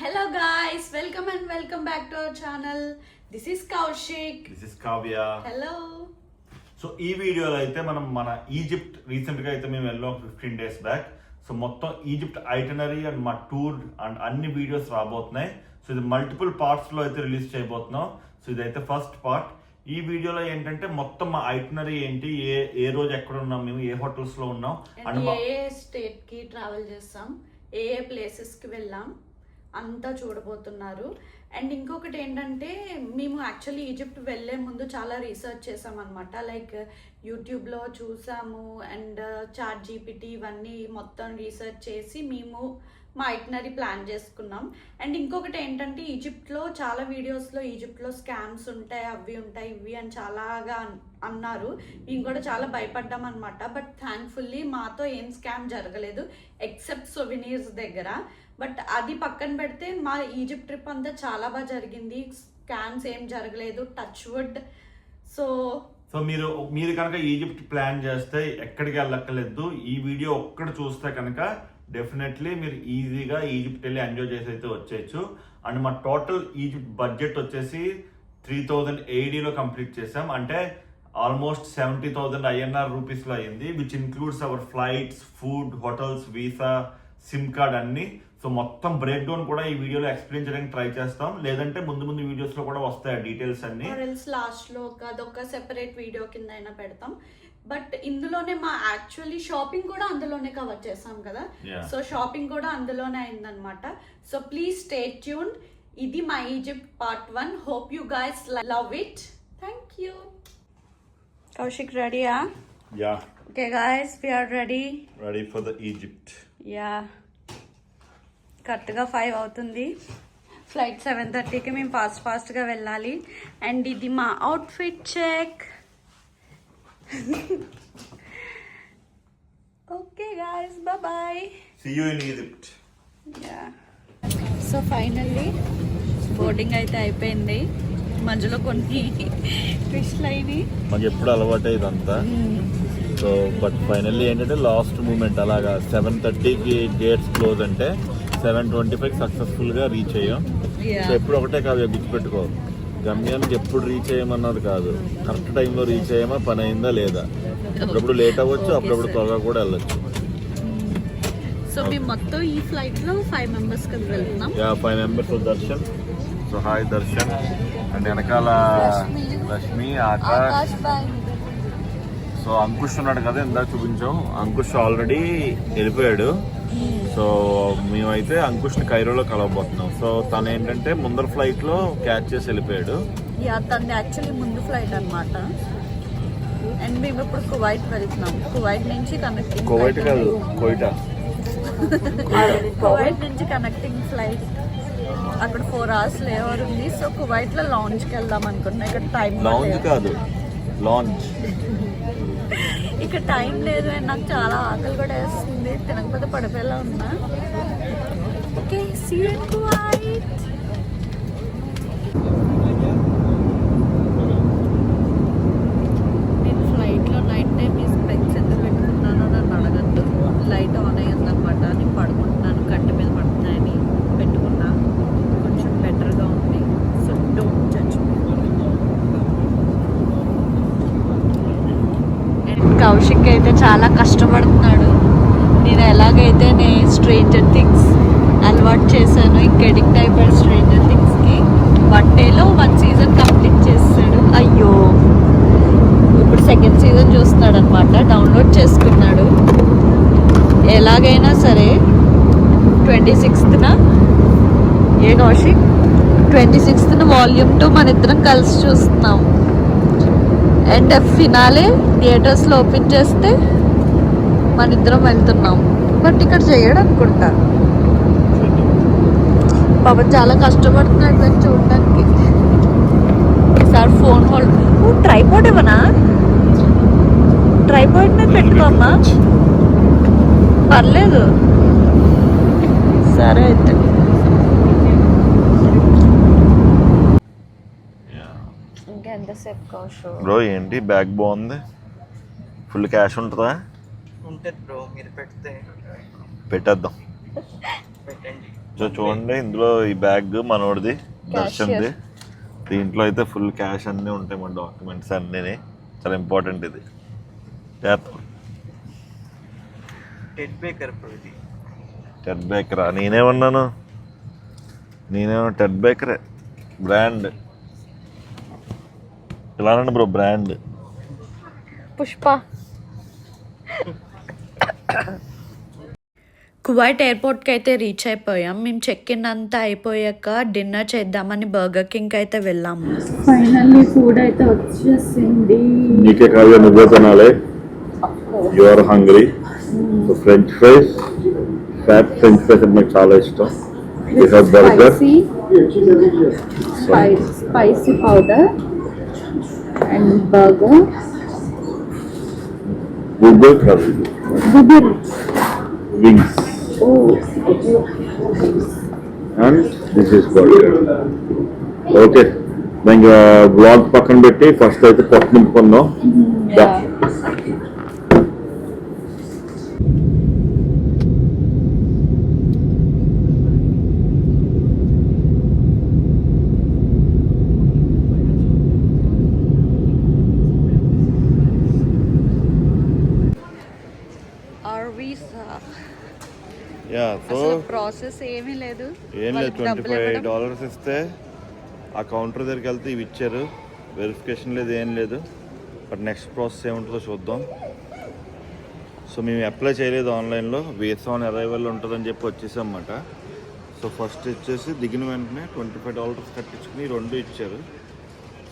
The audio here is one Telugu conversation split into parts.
Hello guys, welcome back to our channel. This is Kaushik. This is Kavya. Hello. So ఈ వీడియోలో అయితే మనం మన ఈజిప్ట్ రీసెంట్గా అయితే మేము వెళ్ళాం 15 days బ్యాక్. సో మొత్తం ఈజిప్ట్ ఐటనరీ అండ్ మా టూర్ అండ్ అన్ని వీడియోస్ రాబోతున్నాయి. సో ఇది మల్టిపుల్ పార్ట్స్లో అయితే రిలీజ్ చేయబోతున్నాం. సో ఇదైతే ఫస్ట్ పార్ట్. ఈ వీడియోలో ఏంటంటే మొత్తం మా ఐటనరీ ఏంటి, ఏ రోజు ఎక్కడ ఉన్నాం, మేము ఏ హోటల్స్లో ఉన్నాం అండ్ ఏ స్టేట్కి ట్రావెల్ చేస్తాం, ఏ ప్లేసెస్కి వెళ్ళాం అంతా చూడబోతున్నారు. అండ్ ఇంకొకటి ఏంటంటే మేము యాక్చువల్లీ ఈజిప్ట్ వెళ్ళే ముందు చాలా రీసెర్చ్ చేసాం అనమాట. లైక్ యూట్యూబ్లో చూసాము అండ్ చాట్ జీపీటీ ఇవన్నీ మొత్తం రీసెర్చ్ చేసి మేము మా ఐటనరీ ప్లాన్ చేసుకున్నాం. అండ్ ఇంకొకటి ఏంటంటే ఈజిప్ట్లో చాలా వీడియోస్లో ఈజిప్ట్లో స్కామ్స్ ఉంటాయి, అవి ఉంటాయి ఇవి అని చాలాగా అన్నారు. మేము కూడా చాలా భయపడ్డాం అనమాట. బట్ థ్యాంక్ఫుల్లీ మాతో ఏం స్కామ్ జరగలేదు ఎక్సెప్ట్ సొవినీర్స్ దగ్గర. బట్ అది పక్కన పెడితే మా ఈజిప్ట్ ట్రిప్ అంతా చాలా బాగా జరిగింది, స్కామ్స్ ఏం జరగలేదు, టచ్ వుడ్. సో మీరు కనుక ఈజిప్ట్ ప్లాన్ చేస్తే ఎక్కడికి వెళ్ళక్కర్లేదు. ఈ వీడియో ఒక్కటి చూస్తే కనుక డెఫినెట్లీ మీరు ఈజీగా ఈజిప్ట్ వెళ్ళి ఎంజాయ్ చేసి అయితే వచ్చేయచ్చు. అండ్ మా టోటల్ ఈజిప్ట్ బడ్జెట్ వచ్చేసి 3000 AEDలో కంప్లీట్ చేసాం. అంటే ఆల్మోస్ట్ 70,000 INR రూపీస్లో అయ్యింది, which includes our flights, food, hotels, visa, sim card అన్ని. సో మొత్తం బ్రేక్ డౌన్ కూడా ఈ వీడియోలో ఎక్స్ప్లెయిన్ చేయడానికి ట్రై చేస్తాం. లేదంటే ముందు వీడియోస్ లో కూడా వస్తాయి డీటెయిల్స్ అన్ని. లాస్ట్ లో అదొక సెపరేట్ వీడియో కింద అయినా పెడతాం. బట్ ఇందులోనే మా యాక్చువల్లీ షాపింగ్ కూడా అందులోనే కవర్ చేసాం కదా. సో షాపింగ్ కూడా అందులోనే అయిందనమాట. So please stay tuned. ఇది మా Egypt part 1. Hope you guys love it. Thank you. Kaushik రెడీయా? Yeah. Okay guys, we are ready for the Egypt. Yeah, కరెక్ట్గా 5 అవుతుంది. ఫ్లైట్ 7:30కి మేము ఫాస్ట్గా వెళ్ళాలి. అండ్ ఇది మా outfit check. Okay guys, bye. See you in Egypt. Yeah. So finally boarding అయితే అయిపోయింది. మధ్యలో కొన్ని ట్విస్ట్లు అయినాయి, మాకు ఎప్పుడు అలవాటు ఇదంతా. సో బట్ ఫైనల్లీ ఏంటంటే లాస్ట్ మూమెంట్ అలాగా 7:30కి గేట్స్ క్లోజ్ అంటే 7:25 సక్సెస్ఫుల్గా రీచ్ అయ్యాం. సో ఎప్పుడు ఒకటే కాదు, గుర్తుపెట్టుకో, గమ్యానికి ఎప్పుడు రీచ్ అయ్యామన్నది కాదు, కరెక్ట్ టైంలో రీచ్ అయ్యామా, పని అయిందా లేదా. అప్పుడప్పుడు లేట్ అవ్వచ్చు, అప్పుడప్పుడు త్వరగా కూడా వెళ్ళొచ్చు. సో మేము మొత్తం ఈ ఫ్లైట్లో 5 members కదా వెళ్తున్నాం. 5 members Darshan. So hi Darshan. And వెనకాల లక్ష్మి, ఆకాష్. సో అంకుష్ ఉన్నాడు కదా, ఇందాక చూపించాం. అంకుష్ ఆల్రెడీ వెళ్ళిపోయాడు. సో మేమైతే అంకుష్ని కైరోలో కలవబోతున్నాం. సో తను ఏంటంటే ముందర ఫ్లైట్ లో క్యాచ్ చేసి వెళ్ళిపోయాడు. తను యాక్చువల్లీ ముందు ఫ్లైట్ అనమాట. అండ్ మేము ఇప్పుడు కువైట్ వెళ్తున్నాం. కువైట్ నుంచి కనెక్టింగ్, కువైట్ కాదు కోయిటా, కువైట్ నుంచి కనెక్టింగ్ ఫ్లైట్. అక్కడ 4 hours లేవర్ ఉంది. సో కువైట్ లో లాంచ్కి వెళ్దాం అనుకున్నా. ఇక్కడ టైం లాంచ్ కాదు, లాంచ్. ఇక్కడ టైం లేదు. అండ్ నాకు చాలా ఆకలి కూడా వేస్తుంది, తినకపోతే పడిపోయేలా ఉన్నా. Okay, see you in Kuwait. నేను ఫ్లైట్లో నైట్ టైం ఈ స్పెక్స్ ఎందుకు పెట్టుకున్నానో నన్ను అడగద్దు. లైట్ ఆన్ అయ్యిందనమాట. నేను పడుకుంటున్నాను, కట్టె మీద పడుతున్నాయని పెట్టుకున్నా. కొంచెం బెటర్గా ఉంది. So don't judge. కౌశిక్ అయితే చాలా కష్టపడుతున్నాడు. నేను ఎలాగైతే స్ట్రేంజర్ థింగ్స్ అలవాటు చేశాను, ఇంకా ఎడిక్ట్ అయిపోయాడు స్ట్రేంజర్ థింగ్స్కి. 1 dayలో 1 season కంప్లీట్ చేస్తాడు. అయ్యో, ఇప్పుడు 2nd season చూస్తున్నాడు అనమాట. డౌన్లోడ్ చేసుకున్నాడు. ఎలాగైనా సరే 26th ఏ కౌశిక్ 26th Volume 2 మన ఇద్దరం కలిసి చూస్తున్నాం. అండ్ ఫినాలే థియేటర్స్లో ఓపెన్ చేస్తే మన ఇద్దరం వెళ్తున్నాం. బట్ ఇక్కడ చేయడు అనుకుంటా. పాపం చాలా కష్టపడుతున్నాడు దాన్ని చూడడానికి. ఈసారి ఫోన్ హోల్డ్, ట్రైపాడ్ ఇవ్వనా? ట్రైపాడ్ మీద పెట్టుకోమ్మా, పర్లేదు. సరే అయితే. ఎంతసేపు కౌషు బ్రో ఏంటి బ్యాగ్ బాగుంది, ఫుల్ క్యాష్ ఉంటుందా? ఉంటుంది బ్రో, మీరు పెట్టేద్దాం. పెట్టేద్దాం. సో చూడండి, ఇందులో ఈ బ్యాగ్ మనోడిది, దర్శన్ది. దీంట్లో అయితే ఫుల్ క్యాష్ అన్నీ ఉంటాయి, మన డాక్యుమెంట్స్ అన్నీ. చాలా ఇంపార్టెంట్ ఇది. టెడ్ బేకరా? నేనేమన్నాను టెడ్ బేకరే బ్రాండ్. ఇలా అనండి బ్రో, బ్రాండ్ పుష్ప. కువైట్ ఎయిర్పోర్ట్కి అయితే రీచ్ అయిపోయాం. మేము చెక్ ఇన్ అంతా అయిపోయాక డిన్నర్ చేద్దామని బర్గర్ కింగ్ అయితే వెళ్ళాము. ఫైనల్లీ ఫుడ్ అయితే వచ్చేసింది. నీకే కాదు, నువ్వే తినాలి. You are hungry. French fries, fat French fries అంటే నాకు చాలా ఇష్టం. Burger, spicy powder and burger. గుబుర్ wings. And this is burger. Okay, then vlog పక్కన పెట్టి ఫస్ట్ అయితే పొట్టు నింపుకుందాం. ప్రాసెస్ ఏమీ లేదు, ఏం లేదు. $25 ఇస్తే ఆ కౌంటర్ దగ్గరికి వెళ్తే ఇవి ఇచ్చారు. వెరిఫికేషన్ లేదు, ఏం లేదు. బట్ నెక్స్ట్ ప్రాసెస్ ఏముంటుందో చూద్దాం. సో మేము అప్లై చేయలేదు ఆన్లైన్లో, వీసా ఆన్ అరైవల్ ఉంటుందని చెప్పి వచ్చేసాం అన్నమాట. సో ఫస్ట్ వచ్చేసి దిగిన వెంటనే $25 కట్టించుకుని 2 ఇచ్చారు.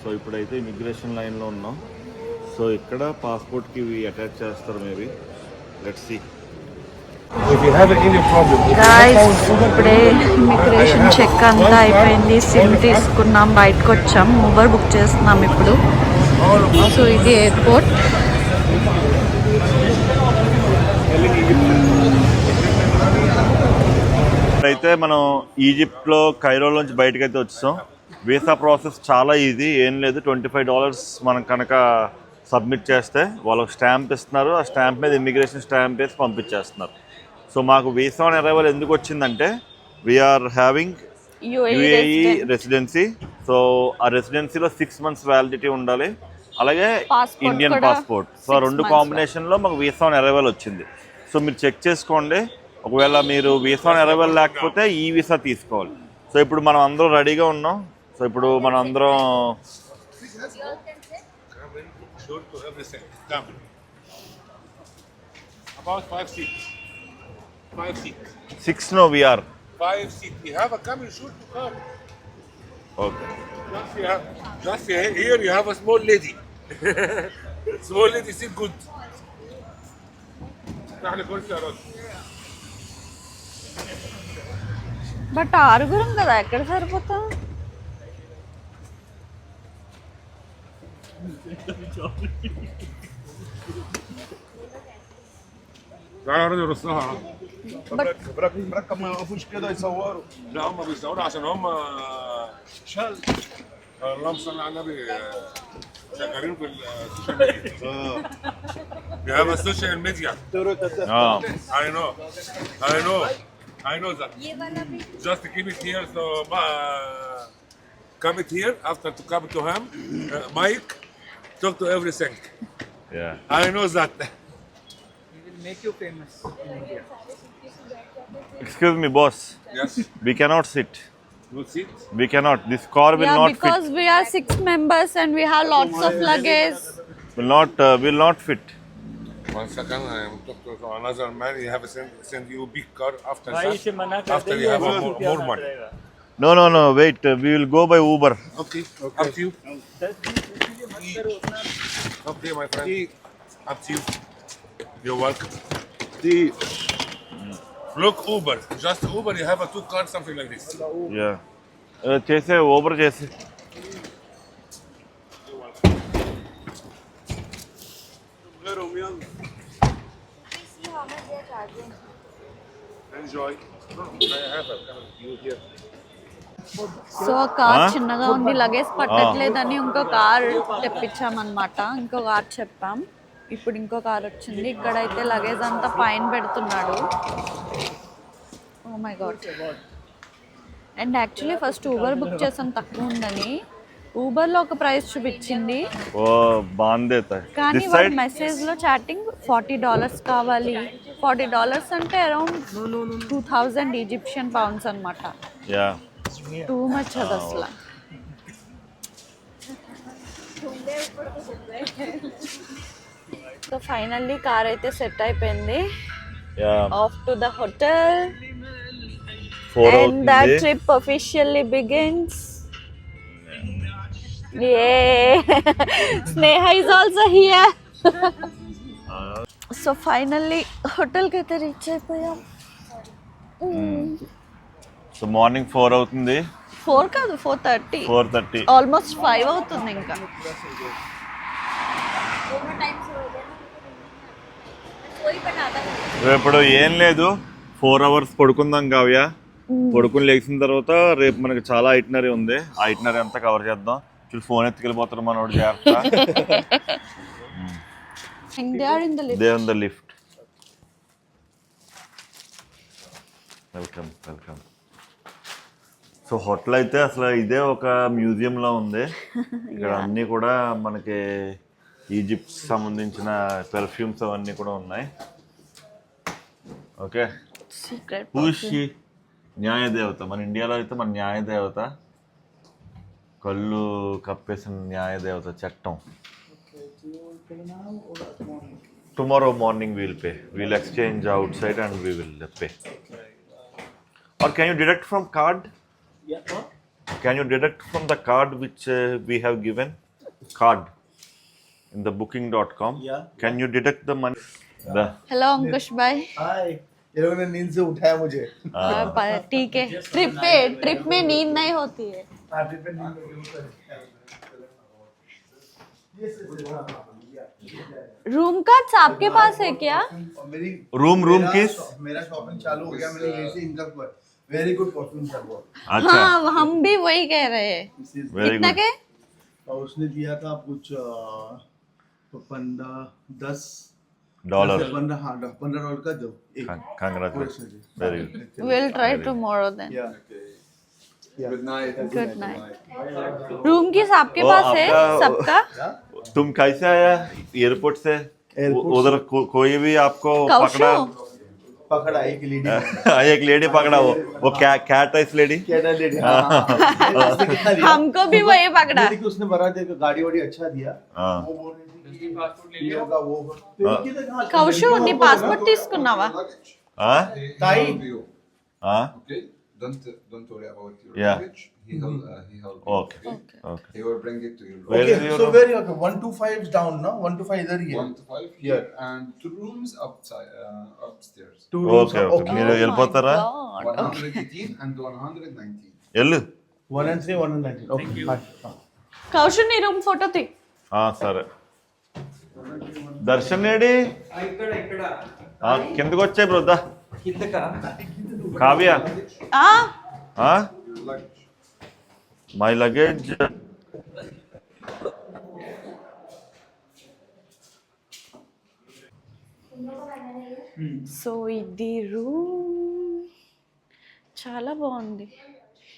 సో ఇప్పుడైతే ఇమిగ్రేషన్ లైన్లో ఉన్నాం. సో ఇక్కడ పాస్పోర్ట్కి ఇవి అటాచ్ చేస్తారు మేబీ. Let's see. ఇప్పుడే ఇమిగ్రేషన్ చెక్ అంతా అయిపోయింది. సిమ్ తీసుకున్నాం, బయటకు వచ్చాం. ఊబర్ బుక్ చేస్తున్నాం ఇప్పుడు. సో ఇది ఎయిర్పోర్ట్. అయితే మనం ఈజిప్ట్లో కైరోలోంచి బయటకు అయితే వచ్చాం. వీసా ప్రాసెస్ చాలా ఈజీ, ఏం లేదు. $25 మనం కనుక సబ్మిట్ చేస్తే వాళ్ళకి స్టాంప్ ఇస్తున్నారు. ఆ స్టాంప్ మీద ఇమిగ్రేషన్ స్టాంప్ వేసి పంపించేస్తున్నారు. సో మాకు వీసా ఆన్ అరైవల్ ఎందుకు వచ్చిందంటే we're having UAE residency. So ఆ రెసిడెన్సీలో 6 months వ్యాలిడిటీ ఉండాలి, అలాగే ఇండియన్ పాస్పోర్ట్. సో ఆ 2 కాంబినేషన్లో మాకు వీసా ఆన్ అరైవల్ వచ్చింది. సో మీరు చెక్ చేసుకోండి, ఒకవేళ మీరు వీసా ఆన్ అరైవల్ లేకపోతే ఈ వీసా తీసుకోవాలి. సో ఇప్పుడు మనం అందరం రెడీగా ఉన్నాం. సో ఇప్పుడు మనం అందరం Five seats. 6 no we are 5 seats. We have a cabin shoot to come. okay. Just here you have a small lady. Small lady sit good. But 6 కదా, ఎక్కడ సరిపోతాం? بركب ما يوقفوش كده يصوروا. لا هم بيصوروا عشان هم شال. اللهم صل على النبي، شغالين في السوشيال ميديا. We have a social media. I know that. Just keep it here, so come it here after to come to him. Mike, talk to everything. Yeah, I know that. Make you famous in India. excuse me boss. Yes. We cannot sit. No seat. We cannot. This car will not because fit. we are 6 members and we have lots of luggage. Will not fit. 1 second, I am talking to another man. You have to send you a big car after भाई that. से मना कर After दे, you have वो more क्या money. करेगा? No, wait, we will go by Uber. Okay. Up to you. Okay, my friend. Up to you. You're welcome. Look, Uber. Just Uber. You have a 2 cars, something like this. Yeah. చేసే ఓబర్ చేసి. Enjoy. I have you here. So car చిన్నగా ఉంది, లగేజ్ పట్టట్లేదని ఇంకో కార్ తెప్పించామన్నమాట. ఇంకో కార్ చెప్పాం, ఇప్పుడు ఇంకో కార్ వచ్చింది. ఇక్కడైతే లగేజ్ అంతా పైన పెడుతున్నాడు. Oh my god. And actually first Uber book చేసాం తక్కువ ఉందని, ఊబర్లో ఒక ప్రైస్ చూపించింది ఓ బాగుంది. కానీ వాళ్ళ మెసేజ్లో చాటింగ్ $40 కావాలి. $40 అంటే అరౌండ్ 2000 ఈజిప్షియన్ పౌండ్స్ అనమాట. యా టూ మచ్ అది అసలు. సో ఫైనల్లీ కార్ అయితే సెట్ అయిపోయింది. Yeah off to the hotel 4 and the అవుతుంది. trip officially begins. Yay! Sneha is also here. So finally hotel ki aithe reach అయిపోయాం. సో మార్నింగ్ 4 అవుతుంది. 4 కాదు 4:30. 4:30. ఆల్మోస్ట్ 5 అవుతుంది ఇంకా. రేపు ఏం లేదు, 4 hours పడుకుందాం కావ్య. పడుకుని లేచిన తర్వాత రేపు మనకి చాలా ఐటినరీ ఉంది. ఆ ఐటినరీ అంతా కవర్ చేద్దాం. చూడు ఫోన్ ఎత్తుకెళ్ళిపోతారు మనోడు జాగ్రత్త. They are in the lift. They on the lift. Welcome welcome. So hotel అయితే అసలు ఇదే ఒక మ్యూజియంలో ఉంది. ఇక్కడ అన్నీ కూడా మనకి ఈజిప్ట్ సంబంధించిన పెర్ఫ్యూమ్స్ అవన్నీ కూడా ఉన్నాయి. Okay, Secret. పూషి న్యాయదేవత. మన ఇండియాలో అయితే మన న్యాయదేవత, కళ్ళు కప్పేసిన న్యాయదేవత, చట్టం. Tomorrow morning we'll exchange outside and we will pay. Or can you deduct from card? Yeah. Can you deduct from the card which we have given? Card in the booking.com. Yeah. Can you deduct the money? Hello Ankush bhai. हाय, ये लोगों ने नींद से उठाया मुझे. ठीक है. ट्रिप में नींद नहीं होती है. रूम कार्ड्स आपके पास है क्या? मेरी Room keys? मेरा शॉपिंग चालू हो गया. मैंने यहीं से इनकम पर वेरी गुड परफ्यूम था वो. अच्छा, हाँ हम भी वही कह रहे हैं. very कितना good. के? और उसने दिया था कुछ 10 Dollar. $15 का दो एक. Congratulations. Very good. We'll try tomorrow then. Yeah. Good night. Good night. Room keys आपके ओ, पास है आपका- सबका? तुम कैसे आया एयरपोर्ट से? उधर कोई भी आपको पकड़ा? पकड़ा एक लेडी. एक लेडी पकड़ा, वो कैट है इस लेडी. कैटा लेडी. हाँ. हमको भी वही पकड़ा. देखिए उसने बड़ा देखा, गाड़ी वाड़ी अच्छा दिया. हाँ. वो बोल रही थी कि ये होगा वो होगा. కౌశు నీ పాస్పోర్ట్ తీసుకున్నావా? हाँ? ताई. हाँ? Okay. Don't worry about your Yeah. luggage. He held Okay. Okay. He will bring it to your room. Where is Okay, your so room? very okay. 1 to 5 is down, no? 1 to 5 इधर ही है. 1 to 5 here and 2 rooms upstairs. 2 rooms. Okay, okay. మీరు వెళ్ళిపోతారా? 118 and 119. వెళ్ళు. 1 and 3, 1 and 19. Okay. Fine. కౌశు నీ రూమ్ ఫోటో తీ. సరే. దర్శన్ ఏడి? ఇక్కడ కిందకు వచ్చాయి బ్రో. కిందకా? Kavya, Your luggage. My luggage. So ఇది రూమ్ చాలా బాగుంది.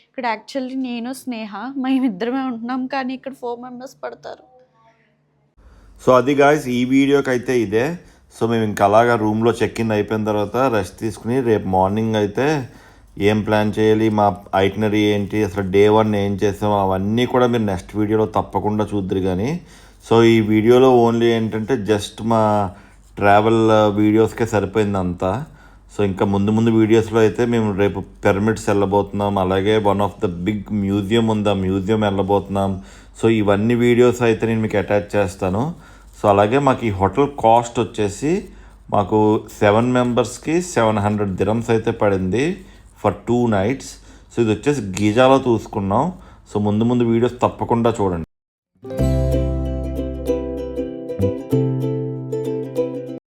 ఇక్కడ యాక్చువల్లీ నేను స్నేహ మేమిద్దరమే ఉంటున్నాం, కానీ ఇక్కడ 4 members పడతారు. సో అది గాయస్ ఈ వీడియోకి అయితే ఇదే. సో మేము ఇంకా అలాగా రూమ్లో చెక్ ఇన్ అయిపోయిన తర్వాత రెస్ట్ తీసుకుని రేపు మార్నింగ్ అయితే ఏం ప్లాన్ చేయాలి, మా ఐటినరీ ఏంటి, అసలు డే 1 ఏం చేసాం, అవన్నీ కూడా మీరు నెక్స్ట్ వీడియోలో తప్పకుండా చూద్దరు. కానీ సో ఈ వీడియోలో ఓన్లీ ఏంటంటే జస్ట్ మా ట్రావెల్ వీడియోస్కే సరిపోయింది అంతా. సో ఇంకా ముందు వీడియోస్లో అయితే మేము రేపు పిరమిడ్స్ వెళ్ళబోతున్నాం, అలాగే one of the big museum ఉంది, ఆ మ్యూజియం వెళ్ళబోతున్నాం. సో ఇవన్నీ వీడియోస్ అయితే నేను మీకు అటాచ్ చేస్తాను. సో అలాగే మాకు ఈ హోటల్ కాస్ట్ వచ్చేసి మాకు 7 members-కి 700 dirhams అయితే పడింది ఫర్ 2 nights. సో ఇది వచ్చేసి గీజాలో చూసుకున్నాం. సో ముందు వీడియోస్ తప్పకుండా చూడండి.